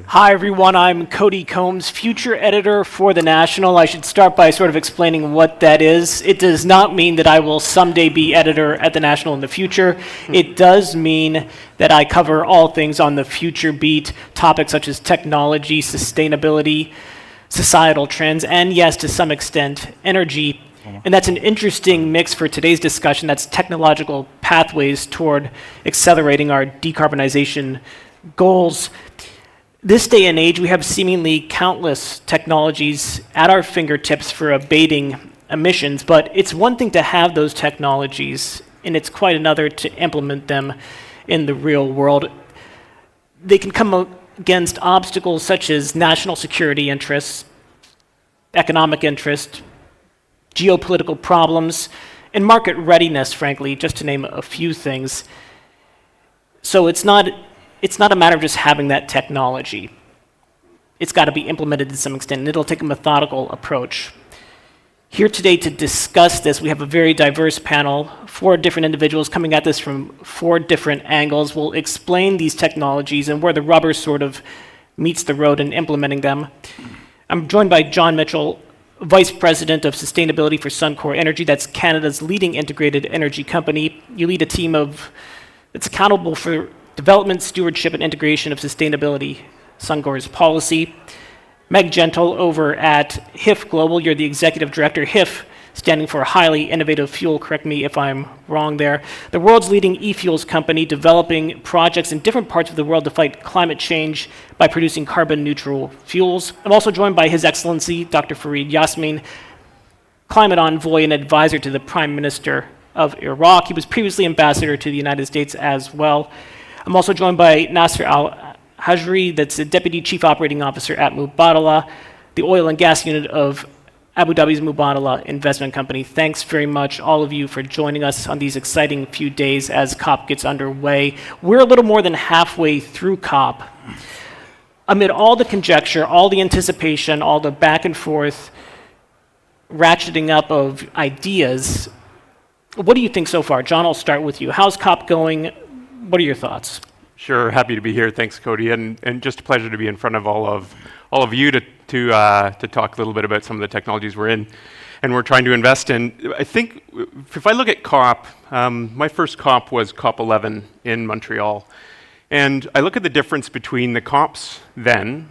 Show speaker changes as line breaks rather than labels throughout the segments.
Hi everyone, I'm Cody Combs, future editor for The National. I should start by sort of explaining what that is. It does not mean that I will someday be editor at The National in the future. It does mean that I cover all things on the future beat, topics such as technology, sustainability, societal trends, and yes, to some extent, energy. And that's an interesting mix for today's discussion. That's technological pathways toward accelerating our decarbonization goals. This day and age, we have seemingly countless technologies at our fingertips for abating emissions, but it's one thing to have those technologies, and it's quite another to implement them in the real world. They can come against obstacles such as national security interests, economic interest, geopolitical problems, and market readiness, frankly, just to name a few things. So it's not a matter of just having that technology. It's got to be implemented to some extent, and it'll take a methodical approach. Here today to discuss this, we have a very diverse panel, 4 different individuals coming at this from 4 different angles. We'll explain these technologies and where the rubber sort of meets the road in implementing them. I'm joined by John Mitchell, Vice President of Sustainability for Suncor Energy. That's Canada's leading integrated energy company. You lead a team that's accountable for development, stewardship, and integration of sustainability, Suncor's policy. Meg Gentle over at HIF Global, you're the executive director. HIF standing for Highly Innovative Fuel, correct me if I'm wrong there. The world's leading eFuels company, developing projects in different parts of the world to fight climate change by producing carbon neutral fuels. I'm also joined by His Excellency, Dr. Fareed Yasmin, climate envoy and advisor to the Prime Minister of Iraq. He was previously ambassador to the United States as well. I'm also joined by Naser Hajri, that's the Deputy Chief Operating Officer at Mubadala, the oil and gas unit of Abu Dhabi's Mubadala Investment Company. Thanks very much, all of you, for joining us on these exciting few days as COP gets underway. We're a little more than halfway through COP. Amid all the conjecture, all the anticipation, all the back and forth, ratcheting up of ideas, what do you think so far? John, I'll start with you. How's COP going? What are your thoughts?
Sure, happy to be here. Thanks, Cody, and just a pleasure to be in front of all of you to talk a little bit about some of the technologies we're in and we're trying to invest in. I think if I look at COP, my first COP was COP 11 in Montreal, and I look at the difference between the COPs then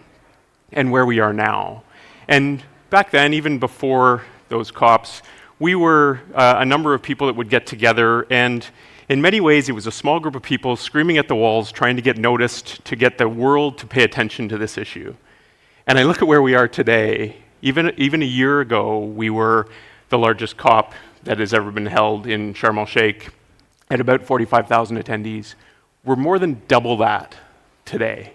and where we are now. And back then, even before those COPs, we were a number of people that would get together, and in many ways, it was a small group of people screaming at the walls, trying to get noticed, to get the world to pay attention to this issue. And I look at where we are today. Even a year ago, we were the largest COP that has ever been held in Sharm el-Sheikh at about 45,000 attendees. We're more than double that today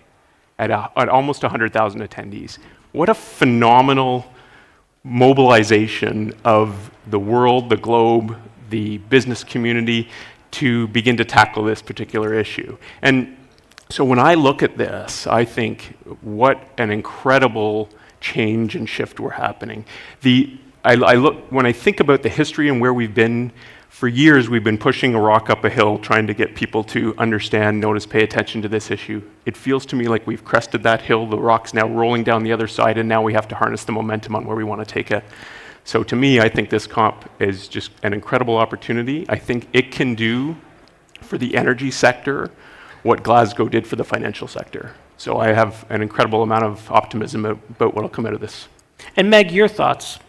at almost 100,000 attendees. What a phenomenal mobilization of the world, the globe, the business community, to begin to tackle this particular issue. And so when I look at this, I think what an incredible change and shift we're happening. When I think about the history and where we've been, for years we've been pushing a rock up a hill, trying to get people to understand, notice, pay attention to this issue. It feels to me like we've crested that hill, the rock's now rolling down the other side, and now we have to harness the momentum on where we want to take it. So to me, I think this COP is just an incredible opportunity. I think it can do for the energy sector what Glasgow did for the financial sector. So I have an incredible amount of optimism about what will come out of this.
And Meg, your thoughts?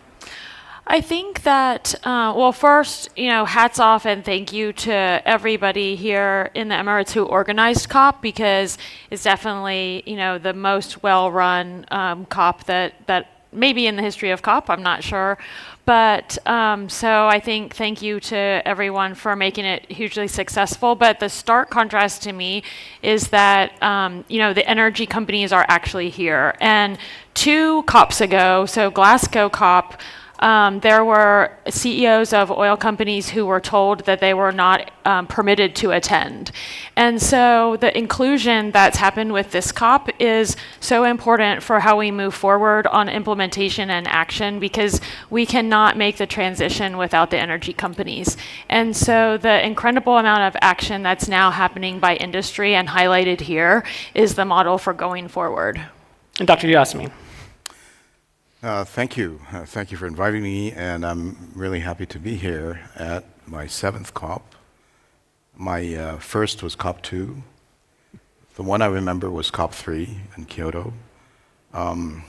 I think that, well, first, hats off and thank you to everybody here in the Emirates who organized COP, because it's definitely, the most well-run COP that maybe in the history of COP, I'm not sure. But so I think thank you to everyone for making it hugely successful. But the stark contrast to me is that, the energy companies are actually here. And 2 COPs ago, so Glasgow COP, there were CEOs of oil companies who were told that they were not permitted to attend. And so the inclusion that's happened with this COP is so important for how we move forward on implementation and action, because we cannot make the transition without the energy companies. And so the incredible amount of action that's now happening by industry and highlighted here is the model for going forward.
And Dr. Yasmin.
Thank you. Thank you for inviting me, and I'm really happy to be here at my 7th COP. My first was COP2. The one I remember was COP3 in Kyoto. And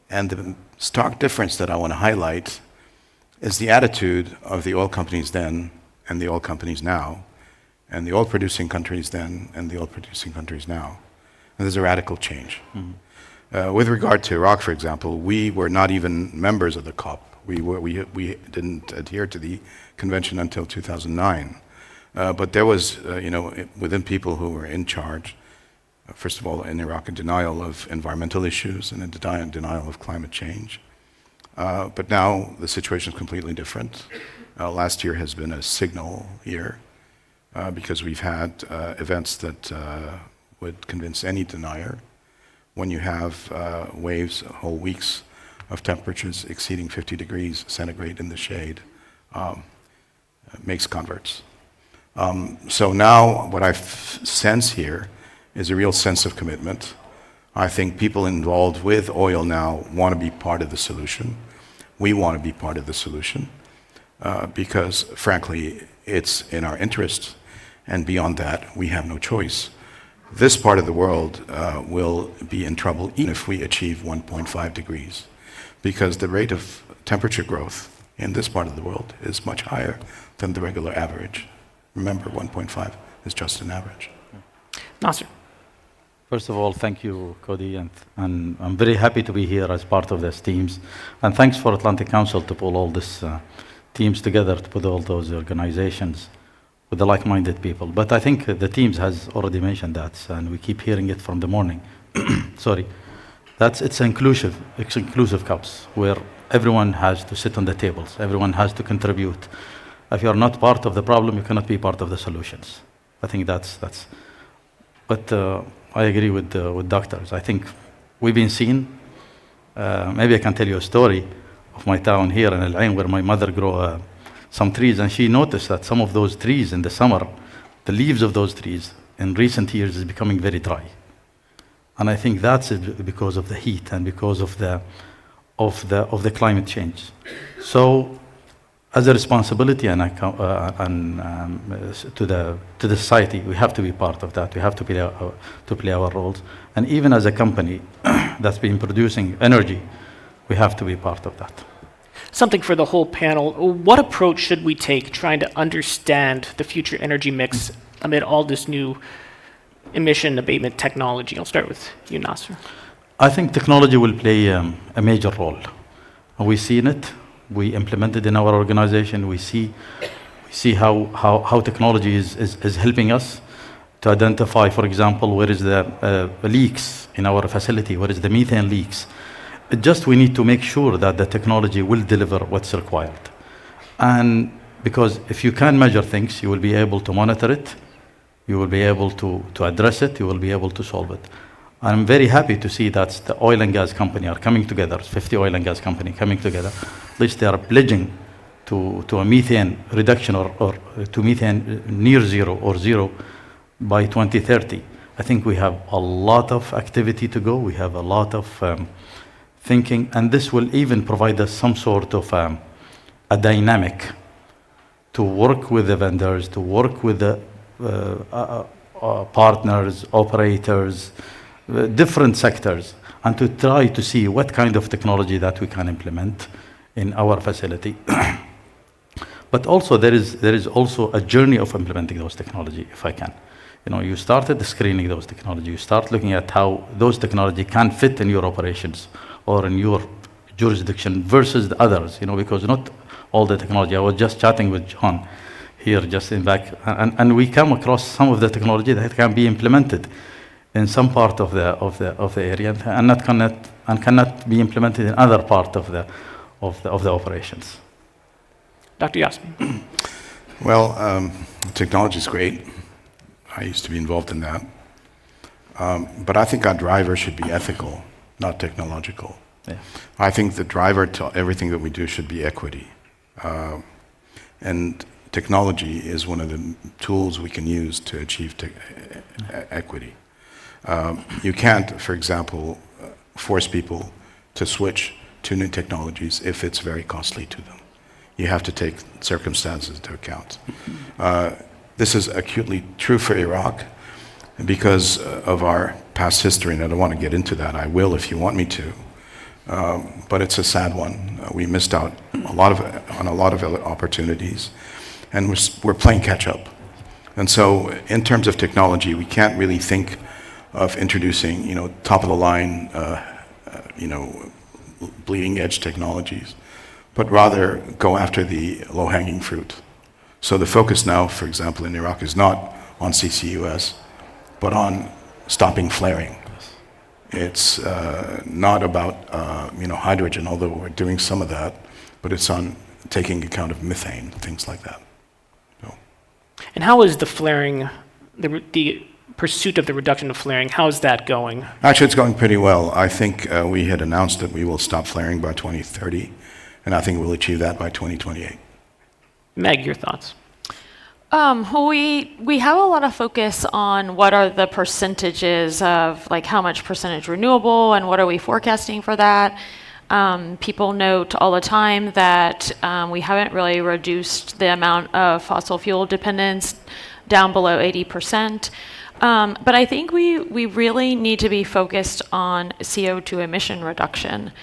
the stark difference that I want to highlight is the attitude of the oil companies then and the oil companies now, and the oil-producing countries then and the oil-producing countries now. And there's a radical change. With regard to Iraq, for example, we were not even members of the COP. We didn't adhere to the convention until 2009. But there was, within people who were in charge, first of all, in Iraq, a denial of environmental issues and a denial of climate change. But now the situation is completely different. Last year has been a signal year because we've had events that would convince any denier. When you have waves, whole weeks of temperatures exceeding 50 degrees centigrade in the shade, makes converts. So now what I sense here is a real sense of commitment. I think people involved with oil now want to be part of the solution. We want to be part of the solution because, frankly, it's in our interest, and beyond that, we have no choice. This part of the world will be in trouble even if we achieve 1.5 degrees, because the rate of temperature growth in this part of the world is much higher than the regular average. Remember, 1.5 is just an average.
Naser.
First of all, thank you, Cody, and I'm very happy to be here as part of these teams. And thanks for Atlantic Council to pull all these teams together, to put all those organizations with the like-minded people. But I think the teams has already mentioned that, and we keep hearing it from the morning. Sorry. It's inclusive COPs, where everyone has to sit on the tables, everyone has to contribute. If you're not part of the problem, you cannot be part of the solutions. I think that's. But I agree with doctors. I think we've been seen. Maybe I can tell you a story of my town here in Al Ain, where my mother grew some trees, and she noticed that some of those trees in the summer, the leaves of those trees in recent years is becoming very dry. And I think that's because of the heat and because of the climate change. So, as a responsibility and to the society, we have to be part of that. We have to play our roles. And even as a company that's been producing energy, we have to be part of that.
Something for the whole panel. What approach should we take trying to understand the future energy mix amid all this new emission abatement technology? I'll start with you, Naser.
I think technology will play a major role. We've seen it. We implement it in our organization. We see how technology is helping us to identify, for example, where is the leaks in our facility, where is the methane leaks. We need to make sure that the technology will deliver what's required. And because if you can measure things, you will be able to monitor it, you will be able to address it, you will be able to solve it. I'm very happy to see that the oil and gas company are coming together, 50 oil and gas company coming together. At least they are pledging to a methane reduction or to methane near zero or zero by 2030. I think we have a lot of activity to go. We have a lot of thinking, and this will even provide us some sort of a dynamic to work with the vendors, to work with the partners, operators, different sectors, and to try to see what kind of technology that we can implement in our facility. But also there is also a journey of implementing those technology, if I can. You started screening those technology, you start looking at how those technology can fit in your operations or in your jurisdiction versus the others, because not all the technology. I was just chatting with John here just in back, and we come across some of the technology that can be implemented in some part of the area and cannot be implemented in other part of of the operations.
Dr. Yasmin.
Well, technology is great. I used to be involved in that. But I think our driver should be ethical, not technological.
Yeah.
I think the driver to everything that we do should be equity. And technology is one of the tools we can use to achieve equity. You can't, for example, force people to switch to new technologies if it's very costly to them. You have to take circumstances into account. This is acutely true for Iraq because of our past history, and I don't want to get into that. I will if you want me to. But it's a sad one. We missed out on a lot of opportunities, and we're playing catch up. And so, in terms of technology, we can't really think of introducing, top of the line, bleeding edge technologies, but rather go after the low-hanging fruit. So the focus now, for example, in Iraq is not on CCUS, but on stopping flaring. It's not about hydrogen, although we're doing some of that, but it's on taking account of methane, things like that. So.
And how is the flaring, the pursuit of the reduction of flaring, how is that going?
Actually, it's going pretty well. I think we had announced that we will stop flaring by 2030, and I think we'll achieve that by 2028.
Meg, your thoughts?
We have a lot of focus on what are the percentages of like how much percentage renewable and what are we forecasting for that. People note all the time that we haven't really reduced the amount of fossil fuel dependence down below 80%. But I think we really need to be focused on CO2 emission reduction.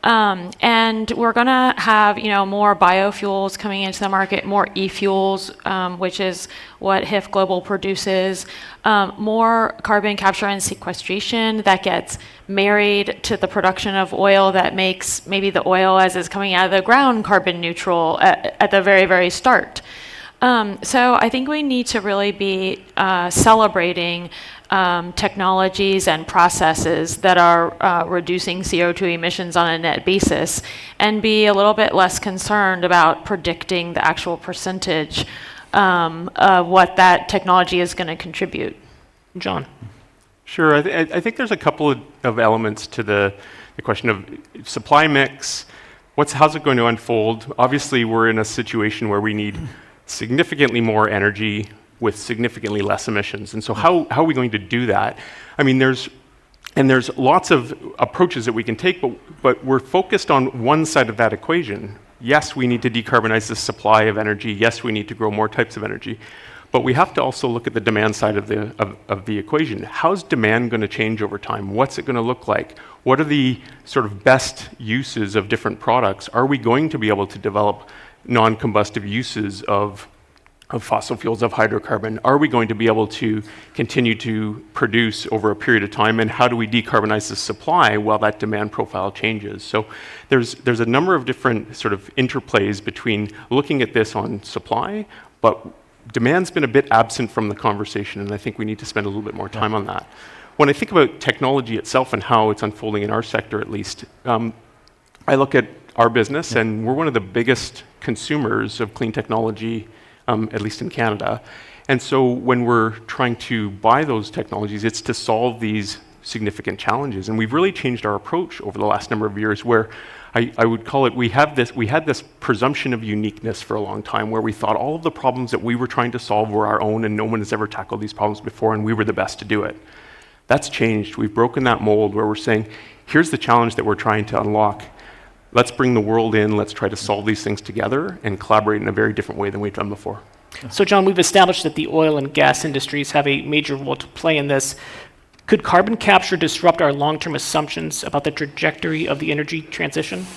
And we're going to have, more biofuels coming into the market, more e-fuels, which is what HIF Global produces, more carbon capture and sequestration that gets married to the production of oil that makes maybe the oil as it's coming out of the ground carbon neutral at the very, very start. So I think we need to really be celebrating technologies and processes that are reducing CO2 emissions on a net basis and be a little bit less concerned about predicting the actual percentage of what that technology is going to contribute.
John?
Sure. I think there's a couple of elements to the question of supply mix. How's it going to unfold? Obviously, we're in a situation where we need significantly more energy with significantly less emissions. And so how are we going to do that? I mean, there's lots of approaches that we can take, but we're focused on one side of that equation. Yes, we need to decarbonize the supply of energy. Yes, we need to grow more types of energy. But we have to also look at the demand side of the equation. How's demand going to change over time? What's it going to look like? What are the sort of best uses of different products? Are we going to be able to develop non-combustive uses of fossil fuels, of hydrocarbon? Are we going to be able to continue to produce over a period of time? And how do we decarbonize the supply while that demand profile changes? So there's a number of different sort of interplays between looking at this on supply, but demand's been a bit absent from the conversation, and I think we need to spend a little bit more time on that. When I think about technology itself and how it's unfolding in our sector at least, I look at our business, and we're one of the biggest consumers of clean technology, at least in Canada. And so when we're trying to buy those technologies, it's to solve these significant challenges. And we've really changed our approach over the last number of years, where I would call it, we had this presumption of uniqueness for a long time, where we thought all of the problems that we were trying to solve were our own and no one has ever tackled these problems before and we were the best to do it. That's changed. We've broken that mold where we're saying, here's the challenge that we're trying to unlock. Let's bring the world in, let's try to solve these things together and collaborate in a very different way than we've done before.
So John, we've established that the oil and gas industries have a major role to play in this. Could carbon capture disrupt our long-term assumptions about the trajectory of the energy transition?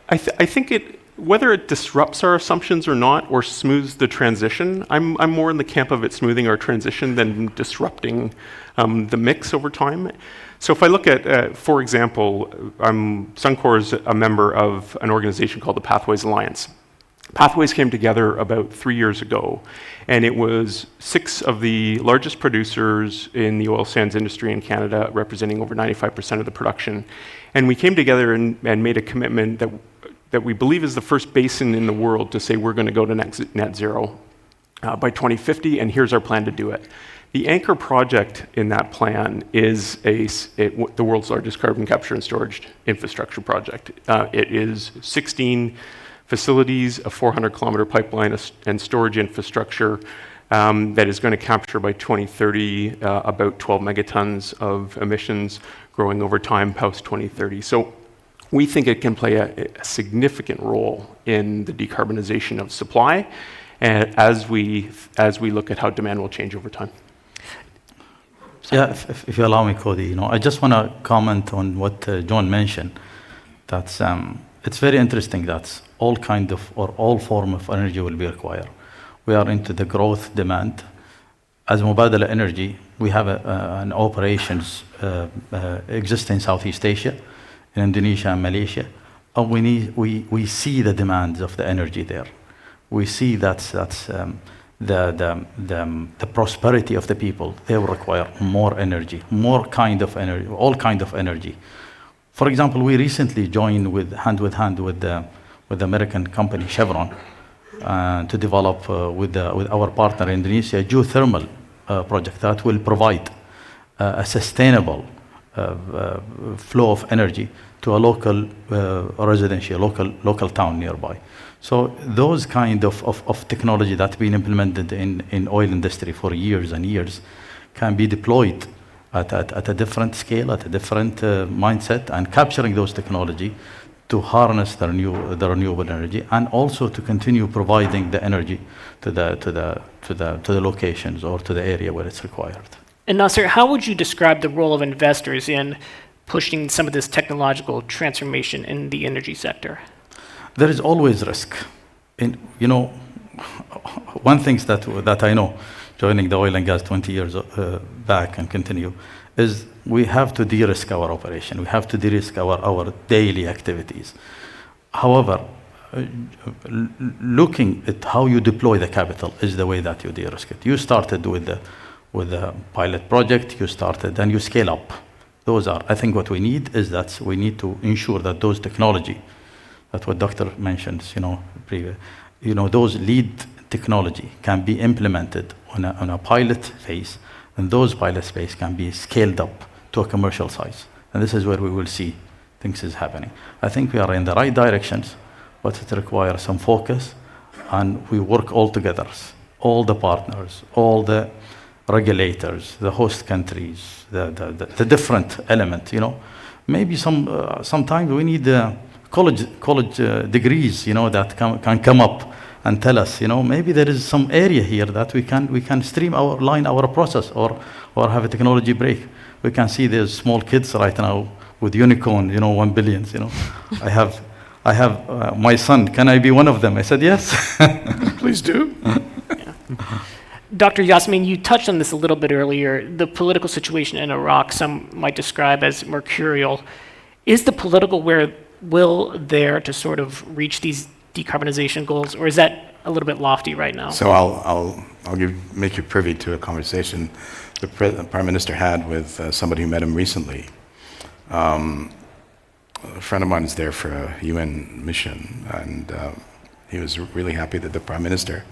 I think whether it disrupts our assumptions or not, or smooths the transition, I'm more in the camp of it smoothing our transition than disrupting the mix over time. So if I look at, for example, Suncor is a member of an organization called the Pathways Alliance. Pathways came together about 3 years ago, and it was 6 of the largest producers in the oil sands industry in Canada, representing over 95% of the production. And we came together and made a commitment that we believe is the first basin in the world to say we're going to go to net zero by 2050, and here's our plan to do it. The anchor project in that plan is the world's largest carbon capture and storage infrastructure project. It is 16 facilities, a 400-kilometer pipeline and storage infrastructure that is going to capture by 2030 about 12 megatons of emissions, growing over time post 2030. So we think it can play a significant role in the decarbonization of supply, and as we look at how demand will change over time.
Yeah, if you allow me, Cody, I just want to comment on what John mentioned. That's it's very interesting that all form of energy will be required. We are into the growth demand. As Mubadala Energy, we have an operations exist in Southeast Asia, in Indonesia and Malaysia. And we see the demands of the energy there. We see that's the prosperity of the people. They will require more energy, more kind of energy, all kind of energy. For example, we recently joined hand with the American company Chevron to develop with our partner in Indonesia a geothermal project that will provide a sustainable flow of energy to a local residential, local town nearby. So those kind of technology that's been implemented in oil industry for years and years can be deployed at a different scale, at a different mindset, and capturing those technology to harness the renewable energy, and also to continue providing the energy to the locations or to the area where it's required.
And Naser, how would you describe the role of investors in pushing some of this technological transformation in the energy sector?
There is always risk. One thing that I know, joining the oil and gas 20 years back and continue, is we have to de-risk our operation. We have to de-risk our daily activities. However, looking at how you deploy the capital is the way that you de-risk it. You started with the pilot project, then you scale up. I think what we need is that we need to ensure that those technology, that's what Doctor mentions, those lead technology can be implemented on a pilot phase, and those pilot phase can be scaled up to a commercial size. And this is where we will see things is happening. I think we are in the right directions, but it requires some focus, and we work all together, all the partners, all the regulators, the host countries, the different element. Maybe sometimes we need college degrees, that can come up and tell us, maybe there is some area here that we can streamline our process or have a technology break. We can see there's small kids right now with unicorn, 1 billion. I have my son. Can I be one of them? I said yes.
Please do.
Dr. Yasmin, you touched on this a little bit earlier. The political situation in Iraq, some might describe as mercurial. Is the political will there to sort of reach these decarbonization goals, or is that a little bit lofty right now?
So I'll make you privy to a conversation the Prime Minister had with somebody who met him recently. A friend of mine is there for a UN mission, and he was really happy that the Prime Minister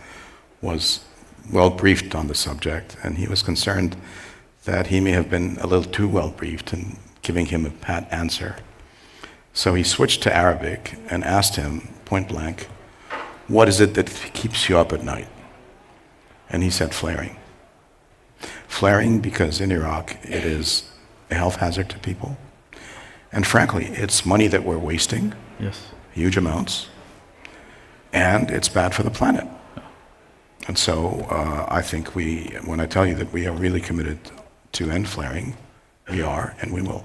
was well briefed on the subject, and he was concerned that he may have been a little too well briefed in giving him a pat answer. So he switched to Arabic and asked him point blank, what is it that keeps you up at night? And he said flaring. Flaring because in Iraq it is a health hazard to people. And frankly, it's money that we're wasting,
yes,
huge amounts, and it's bad for the planet. And so I think when I tell you that we are really committed to end flaring, we are and we will.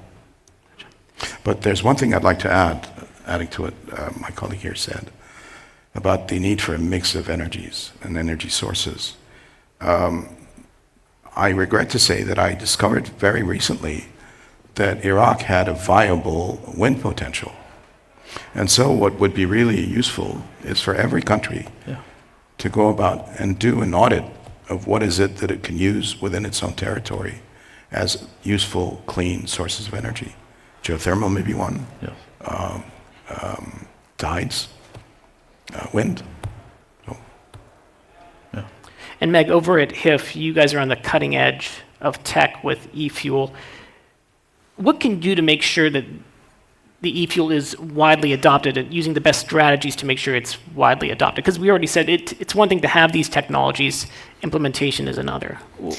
But there's one thing I'd like to add, adding to what my colleague here said, about the need for a mix of energies and energy sources. I regret to say that I discovered very recently that Iraq had a viable wind potential. And so what would be really useful is for every country to go about and do an audit of what is it that it can use within its own territory as useful, clean sources of energy. Geothermal may be one.
Yes.
Tides, wind. So,
And Meg, over at HIF, you guys are on the cutting edge of tech with eFuel. What can you do to make sure that the eFuel is widely adopted and using the best strategies to make sure it's widely adopted? Because we already said it's one thing to have these technologies, implementation is another.
Well,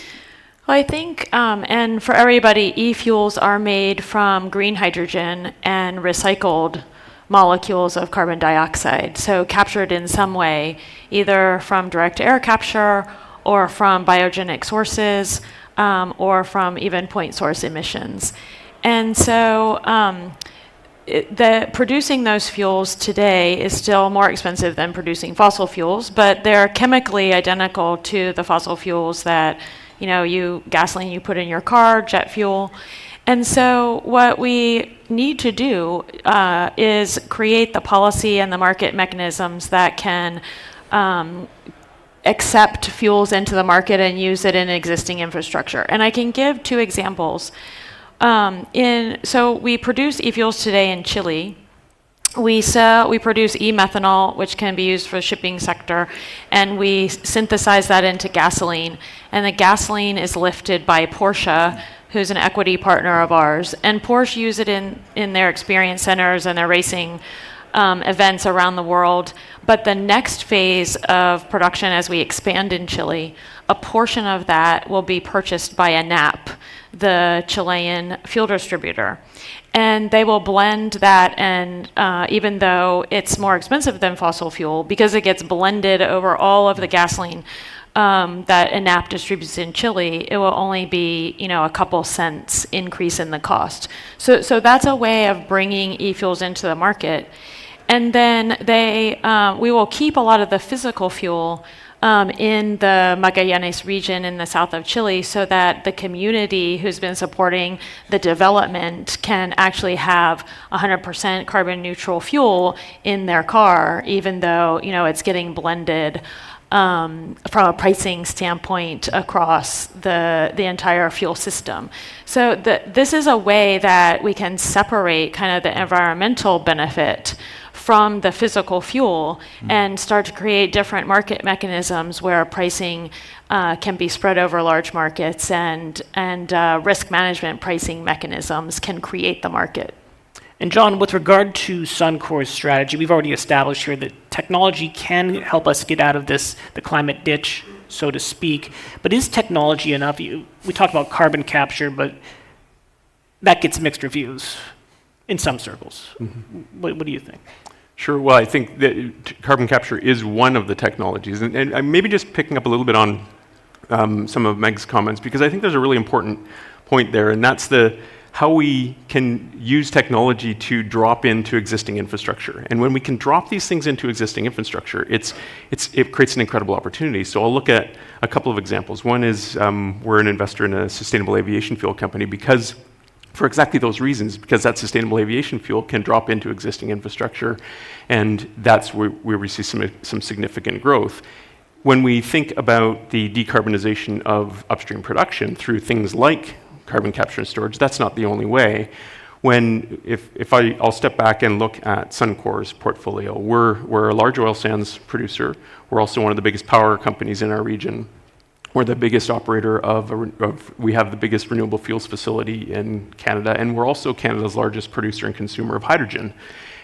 I think, and for everybody, e-fuels are made from green hydrogen and recycled molecules of carbon dioxide, so captured in some way, either from direct air capture or from biogenic sources, or from even point source emissions. And so producing those fuels today is still more expensive than producing fossil fuels, but they're chemically identical to the fossil fuels that gasoline you put in your car, jet fuel. And so what we need to do is create the policy and the market mechanisms that can accept fuels into the market and use it in existing infrastructure. And I can give 2 examples. So we produce e-fuels today in Chile. We produce e-methanol, which can be used for the shipping sector, and we synthesize that into gasoline. And the gasoline is lifted by Porsche, who's an equity partner of ours. And Porsche use it in their experience centers and their racing events around the world. But the next phase of production, as we expand in Chile, a portion of that will be purchased by ANAP, the Chilean fuel distributor. And they will blend that, and even though it's more expensive than fossil fuel, because it gets blended over all of the gasoline that ANAP distributes in Chile, it will only be a couple cents increase in the cost. So that's a way of bringing e-fuels into the market. And then we will keep a lot of the physical fuel in the Magallanes region in the south of Chile, so that the community who's been supporting the development can actually have 100% carbon neutral fuel in their car, even though it's getting blended from a pricing standpoint across the entire fuel system. So this is a way that we can separate kind of the environmental benefit from the physical fuel and start to create different market mechanisms where pricing can be spread over large markets, and risk management pricing mechanisms can create the market.
And John, with regard to Suncor's strategy, we've already established here that technology can help us get out of the climate ditch, so to speak. But is technology enough? We talked about carbon capture, but that gets mixed reviews in some circles. Mm-hmm. What do you think?
Sure. Well, I think that carbon capture is one of the technologies. And I'm maybe just picking up a little bit on some of Meg's comments, because I think there's a really important point there, and that's how we can use technology to drop into existing infrastructure. And when we can drop these things into existing infrastructure, it creates an incredible opportunity. So I'll look at a couple of examples. One is we're an investor in a sustainable aviation fuel company for exactly those reasons, because that sustainable aviation fuel can drop into existing infrastructure, and that's where we see some significant growth. When we think about the decarbonization of upstream production through things like carbon capture and storage, that's not the only way. I'll step back and look at Suncor's portfolio. We're a large oil sands producer. We're also one of the biggest power companies in our region. We're the biggest operator we have the biggest renewable fuels facility in Canada, and we're also Canada's largest producer and consumer of hydrogen.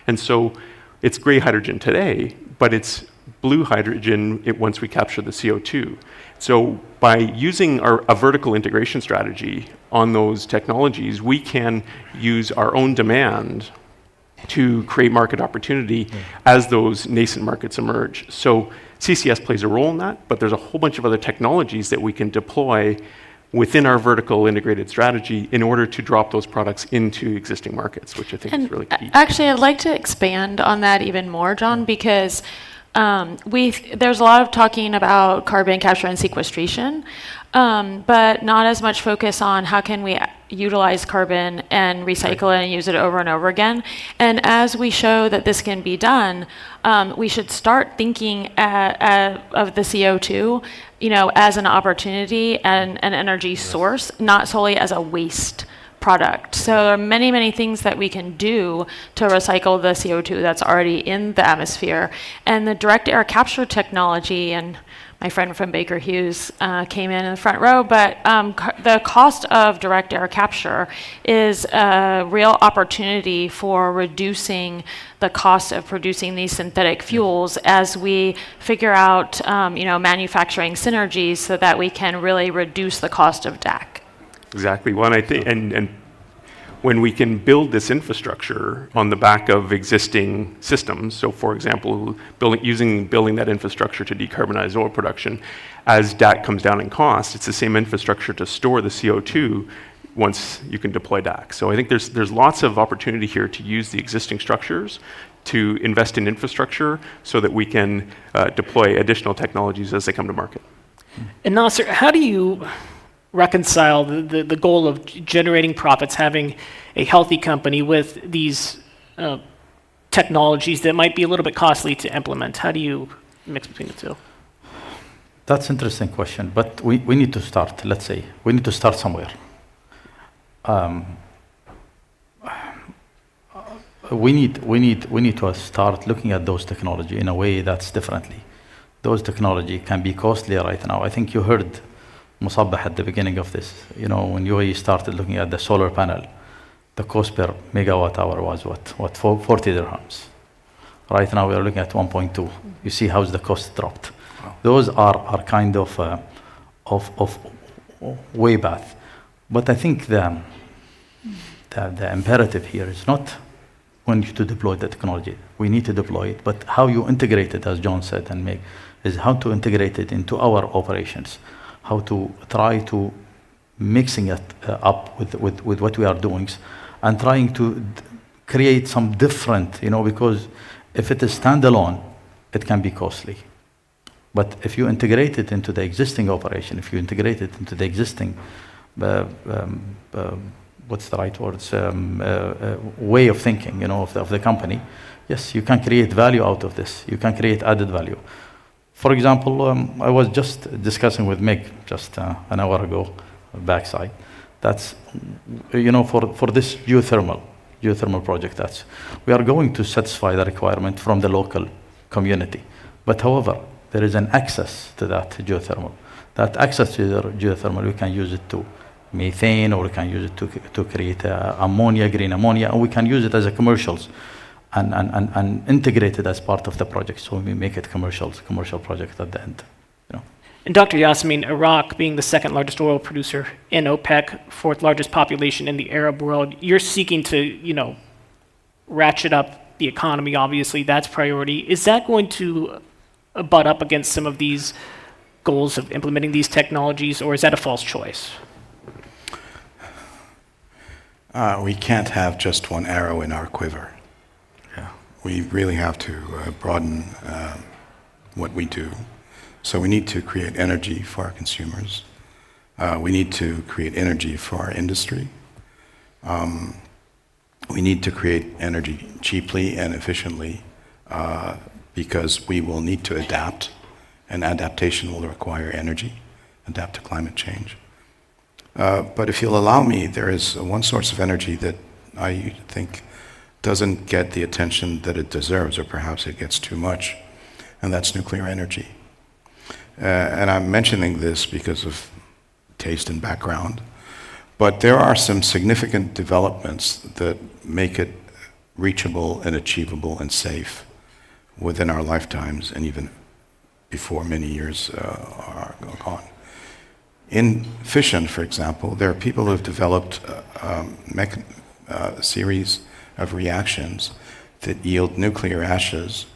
And so it's gray hydrogen today, but it's blue hydrogen once we capture the CO2. So by using a vertical integration strategy on those technologies, we can use our own demand to create market opportunity as those nascent markets emerge. So CCS plays a role in that, but there's a whole bunch of other technologies that we can deploy within our vertical integrated strategy in order to drop those products into existing markets, which I think is really key.
Actually, I'd like to expand on that even more, John, because there's a lot of talking about carbon capture and sequestration, but not as much focus on how can we utilize carbon and recycle it and use it over and over again. And as we show that this can be done, we should start thinking of the CO2, as an opportunity and an energy source, not solely as a waste product. So there are many, many things that we can do to recycle the CO2 that's already in the atmosphere. And the direct air capture technology, and my friend from Baker Hughes came in the front row, but the cost of direct air capture is a real opportunity for reducing the cost of producing these synthetic fuels as we figure out manufacturing synergies so that we can really reduce the cost of DAC.
Exactly. Well, and I think, and when we can build this infrastructure on the back of existing systems, so for example, building that infrastructure to decarbonize oil production, as DAC comes down in cost, it's the same infrastructure to store the CO2 once you can deploy DAC. So I think there's lots of opportunity here to use the existing structures to invest in infrastructure so that we can deploy additional technologies as they come to market.
And Naser, how do you reconcile the goal of generating profits, having a healthy company with these technologies that might be a little bit costly to implement? How do you mix between the two?
That's an interesting question, but we need to start, let's say, we need to start somewhere. We need to start looking at those technology in a way that's differently. Those technology can be costly right now. I think you heard Musabbah at the beginning of this. When UAE started looking at the solar panel, the cost per megawatt hour was what 40 dirhams. Right now we are looking at 1.2. You see how the cost dropped. Wow. Those are kind of way path. But I think the imperative here is not when you to deploy the technology. We need to deploy it, but how you integrate it, as John said, and Meg, is how to integrate it into our operations. How to try to mixing it up with what we are doing and trying to create some different, because if it is standalone, it can be costly. But if you integrate it into the existing operation, if you integrate it into the existing, what's the right words, way of thinking, of the company, yes, you can create value out of this. You can create added value. For example, I was just discussing with Meg just an hour ago, backside. That's, for this geothermal project, we are going to satisfy the requirement from the local community. But however, there is an access to that geothermal. That access to the geothermal, we can use it to methane, or we can use it to create ammonia, green ammonia, and we can use it as a commercials. And integrated as part of the project, so we make it commercial project at the end.
And Dr. Yasmin, Iraq being the second largest oil producer in OPEC, fourth largest population in the Arab world, you're seeking to, ratchet up the economy. Obviously, that's priority. Is that going to butt up against some of these goals of implementing these technologies, or is that a false choice?
We can't have just one arrow in our quiver. We really have to broaden what we do. So we need to create energy for our consumers. We need to create energy for our industry. We need to create energy cheaply and efficiently because we will need to adapt, and adaptation will require energy, adapt to climate change. But if you'll allow me, there is one source of energy that I think doesn't get the attention that it deserves, or perhaps it gets too much, and that's nuclear energy. And I'm mentioning this because of taste and background, but there are some significant developments that make it reachable and achievable and safe within our lifetimes, and even before many years are gone. In fission, for example, there are people who have developed a series of reactions that yield nuclear ashes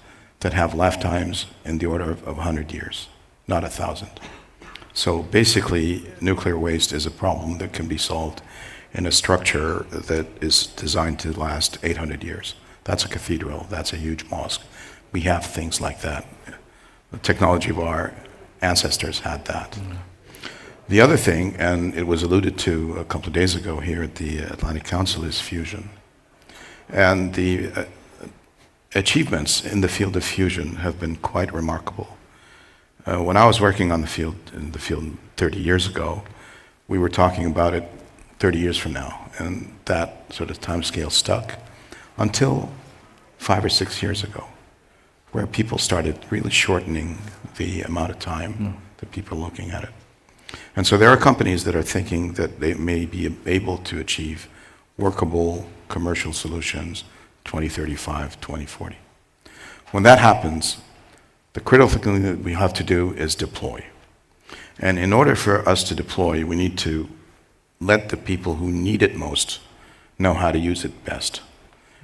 that have lifetimes in the order of 100 years, not 1,000. So basically, nuclear waste is a problem that can be solved in a structure that is designed to last 800 years. That's a cathedral, that's a huge mosque. We have things like that. The technology of our ancestors had that. The other thing, and it was alluded to a couple of days ago here at the Atlantic Council, is fusion. And the achievements in the field of fusion have been quite remarkable. When I was working in the field 30 years ago, we were talking about it 30 years from now, and that sort of timescale stuck until 5 or 6 years ago, where people started really shortening the amount of time that people are looking at it. And so there are companies that are thinking that they may be able to achieve workable commercial solutions 2035, 2040. When that happens, the critical thing that we have to do is deploy. And in order for us to deploy, we need to let the people who need it most know how to use it best.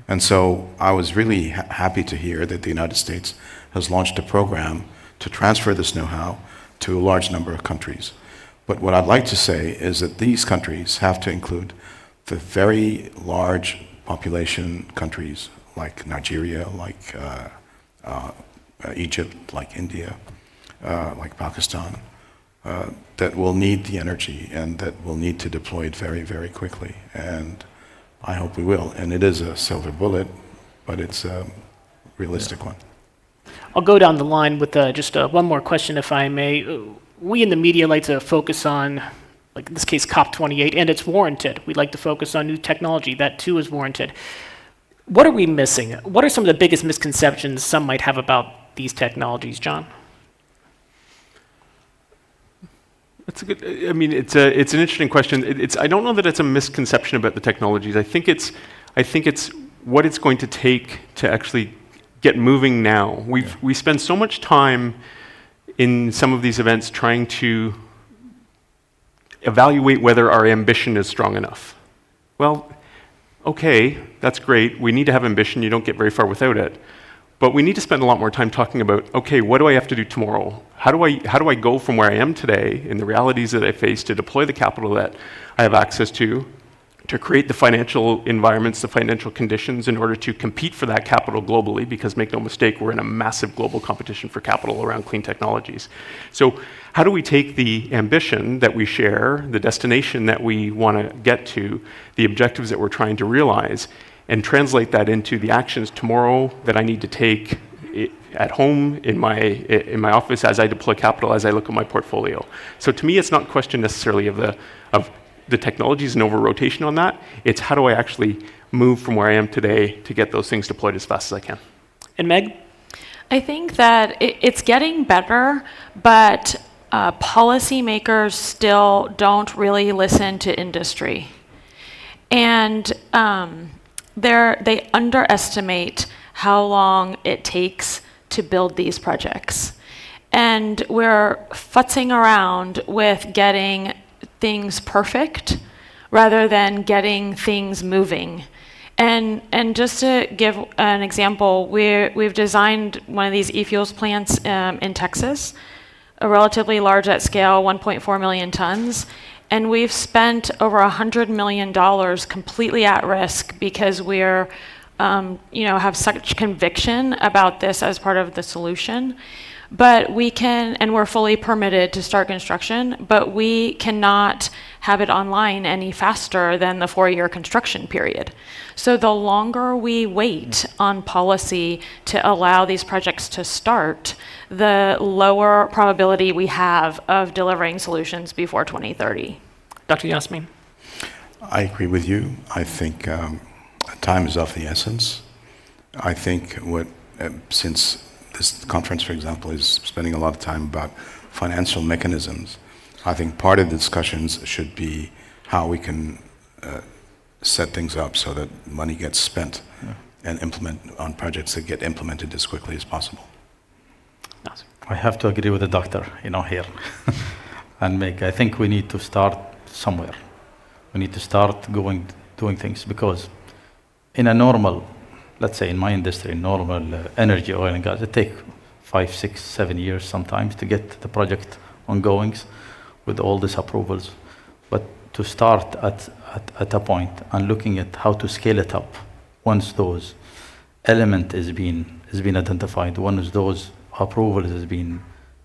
And so I was really happy to hear that the United States has launched a program to transfer this know-how to a large number of countries. But what I'd like to say is that these countries have to include the very large population countries like Nigeria, like Egypt, like India, like Pakistan, that will need the energy and that will need to deploy it very, very quickly. And I hope we will. And it is a silver bullet, but it's a realistic one.
I'll go down the line with just one more question, if I may. We in the media like to focus on, like in this case, COP28, and it's warranted. We like to focus on new technology. That too is warranted. What are we missing? What are some of the biggest misconceptions some might have about these technologies, John?
That's a good. I mean, it's an interesting question. I don't know that it's a misconception about the technologies. I think it's what it's going to take to actually get moving now. We spend so much time in some of these events trying to evaluate whether our ambition is strong enough. Well, okay, that's great. We need to have ambition. You don't get very far without it. But we need to spend a lot more time talking about, okay, what do I have to do tomorrow? How do I go from where I am today in the realities that I face to deploy the capital that I have access to create the financial environments, the financial conditions in order to compete for that capital globally, because make no mistake, we're in a massive global competition for capital around clean technologies. So how do we take the ambition that we share, the destination that we want to get to, the objectives that we're trying to realize, and translate that into the actions tomorrow that I need to take at home, in my office, as I deploy capital, as I look at my portfolio. So to me, it's not a question necessarily of the technologies and over-rotation on that. It's how do I actually move from where I am today to get those things deployed as fast as I can.
And Meg?
I think that it's getting better, but policymakers still don't really listen to industry. And they underestimate how long it takes to build these projects. And we're futzing around with getting things perfect rather than getting things moving. And just to give an example, we've designed one of these e-fuels plants in Texas, a relatively large at scale, 1.4 million tons. And we've spent over $100 million completely at risk because we're, have such conviction about this as part of the solution. But we can, and we're fully permitted to start construction, but we cannot have it online any faster than the 4-year construction period. So the longer we wait on policy to allow these projects to start, the lower probability we have of delivering solutions before 2030.
Dr. Yasmin?
I agree with you. I think time is of the essence. I think since this conference, for example, is spending a lot of time about financial mechanisms, I think part of the discussions should be how we can set things up so that money gets spent and implement on projects that get implemented as quickly as possible.
I have to agree with the doctor, here. And Meg, I think we need to start somewhere. We need to start doing things, because in a normal, let's say in my industry, normal energy, oil and gas, it takes 5, 6, 7 years sometimes to get the project ongoing with all these approvals. But to start at a point and looking at how to scale it up once those element is being identified, once those approvals has been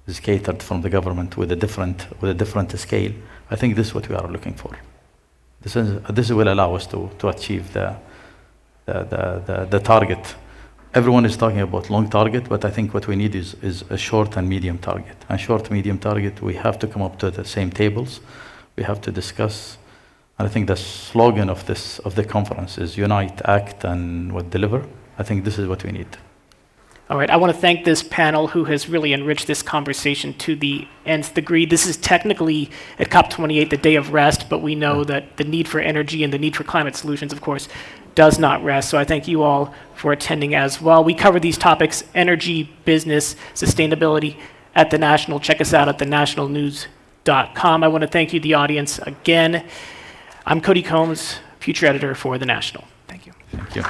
is catered from the government with a different scale. I think this is what we are looking for. This will allow us to achieve the target. Everyone is talking about long target, but I think what we need is a short and medium target. And short, medium target, we have to come up to the same tables. We have to discuss. And I think the slogan of the conference is unite, act, and deliver. I think this is what we need.
All right, I want to thank this panel who has really enriched this conversation to the nth degree. This is technically at COP28 the day of rest, but we know that the need for energy and the need for climate solutions, of course, does not rest. So I thank you all for attending as well. We cover these topics, energy, business, sustainability, at The National. Check us out at thenationalnews.com. I want to thank you, the audience, again. I'm Cody Combs, future editor for The National. Thank you.
Thank you.